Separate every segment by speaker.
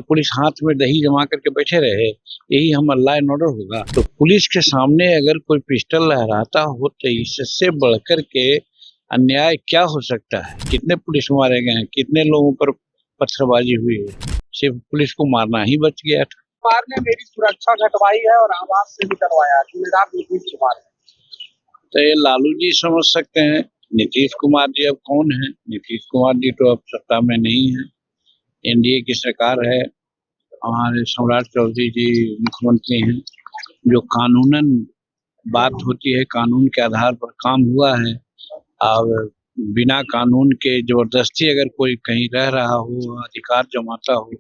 Speaker 1: Police हाथ में दही जमा करके बैठे रहे, यही हमारा लॉ एंड ऑर्डर होगा? तो पुलिस के सामने अगर कोई पिस्टल लहराता हो तो इससे बढ़कर के अन्याय क्या हो सकता है? कितने पुलिस मारे गए हैं, कितने लोगों पर पत्थरबाजी हुई है, सिर्फ पुलिस को मारना ही बच गया था।
Speaker 2: कुमार ने मेरी सुरक्षा घटवाई है और आवाज से भी करवाया, जिम्मेदार नीतीश कुमार है।
Speaker 1: तो ये लालू जी समझ सकते हैं, नीतीश कुमार जी अब कौन है? नीतीश कुमार जी तो अब सत्ता में नहीं है, एनडीए की सरकार है, हमारे सम्राट चौधरी जी मुख्यमंत्री हैं। जो कानूनन बात होती है, कानून के आधार पर काम हुआ है, और बिना कानून के जबरदस्ती अगर कोई कहीं रह रहा हो, अधिकार जमाता हो,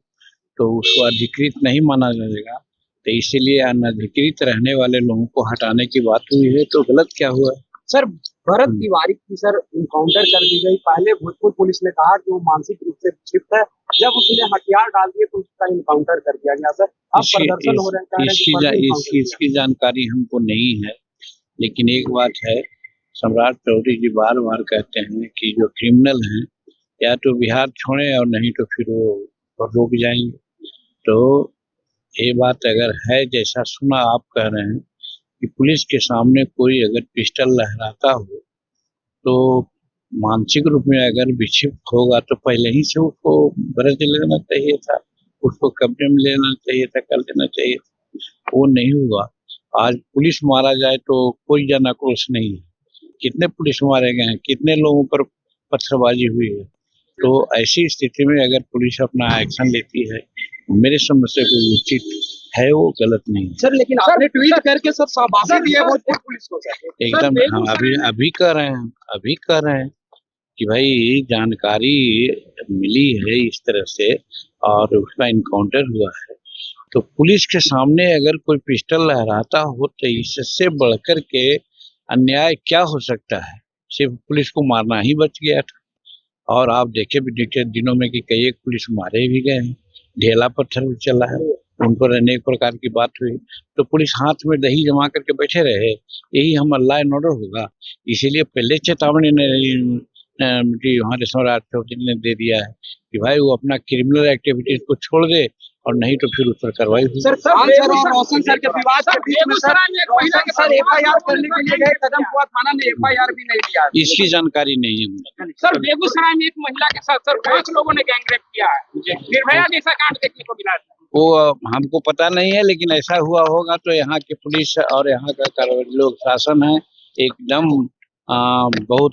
Speaker 1: तो उसको अधिकृत नहीं माना जाएगा। तो इसीलिए अनधिकृत रहने वाले लोगों को हटाने की बात हुई है, तो गलत क्या हुआ?
Speaker 2: सर भरत तिवारी की सर इनकाउंटर कर दी गई। पहले भोजपुर पुलिस ने कहा कि वो मानसिक रूप से विक्षिप्त है, जब उसने हथियार डाल दिए तो उसका इनकाउंटर कर दिया गया। सर अब प्रदर्शन हो रहे हैं,
Speaker 1: इसकी जानकारी हमको नहीं है, लेकिन एक बात है, सम्राट चौधरी जी बार बार कहते हैं कि जो क्रिमिनल हैं या तो बिहार छोड़े और नहीं तो फिर वो रुक जाएंगे। तो ये बात अगर है जैसा सुना आप कह रहे हैं कि पुलिस के सामने कोई अगर पिस्टल लहराता हो तो मानसिक रूप में अगर विक्षिप्त होगा तो पहले ही से उसको ब्रज लेना चाहिए था, उसको कब्जे में लेना चाहिए था, कर लेना चाहिए था। वो नहीं हुआ। आज पुलिस मारा जाए तो कोई जन आक्रोश नहीं है। कितने पुलिस मारे गए हैं, कितने लोगों पर पत्थरबाजी हुई है। तो ऐसी स्थिति में अगर पुलिस अपना एक्शन लेती है, मेरे समझ से कोई उचित है, वो गलत नहीं है।
Speaker 2: सर लेकिन आपने ट्वीट करके सब शाबाशी दी है भोजपुर पुलिस को।
Speaker 1: एकदम हम अभी कह रहे हैं कि भाई जानकारी मिली है इस तरह से और उसका इनकाउंटर हुआ है, तो पुलिस के सामने अगर कोई पिस्टल लहराता हो तो इससे बढ़कर के अन्याय क्या हो सकता है? सिर्फ पुलिस को मारना ही बच गया था। और आप देखे भी दिनों में कि कई एक पुलिस मारे भी गए हैं, ढेला पत्थर भी चला है, उन पर अनेक प्रकार की बात हुई। तो पुलिस हाथ में दही जमा करके बैठे रहे, यही हमारा लॉ एंड ऑर्डर होगा? इसीलिए पहले चेतावनी हमारे सम्राट चौधरी ने दे दिया है कि भाई वो अपना क्रिमिनल एक्टिविटीज को छोड़ दे और नहीं तो फिर उस पर कार्रवाई होगी।
Speaker 2: सर रोशन सर के विवाद के बीच में सर एफआईआर करने के लिए गए, कदमकुआ थाना ने एफआईआर भी नहीं लिया।
Speaker 1: इसकी जानकारी नहीं है मुझे।
Speaker 2: सर बेगूसराय में एक महिला के साथ सर 5 लोगों ने गैंगरेप किया है, निर्भया जैसा कांड देखने को मिला।
Speaker 1: वो हमको पता नहीं है, लेकिन ऐसा हुआ होगा तो यहाँ की पुलिस और यहाँ का लोग शासन है एकदम बहुत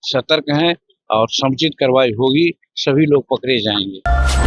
Speaker 1: सतर्क हैं और समुचित कार्रवाई होगी, सभी लोग पकड़े जाएंगे।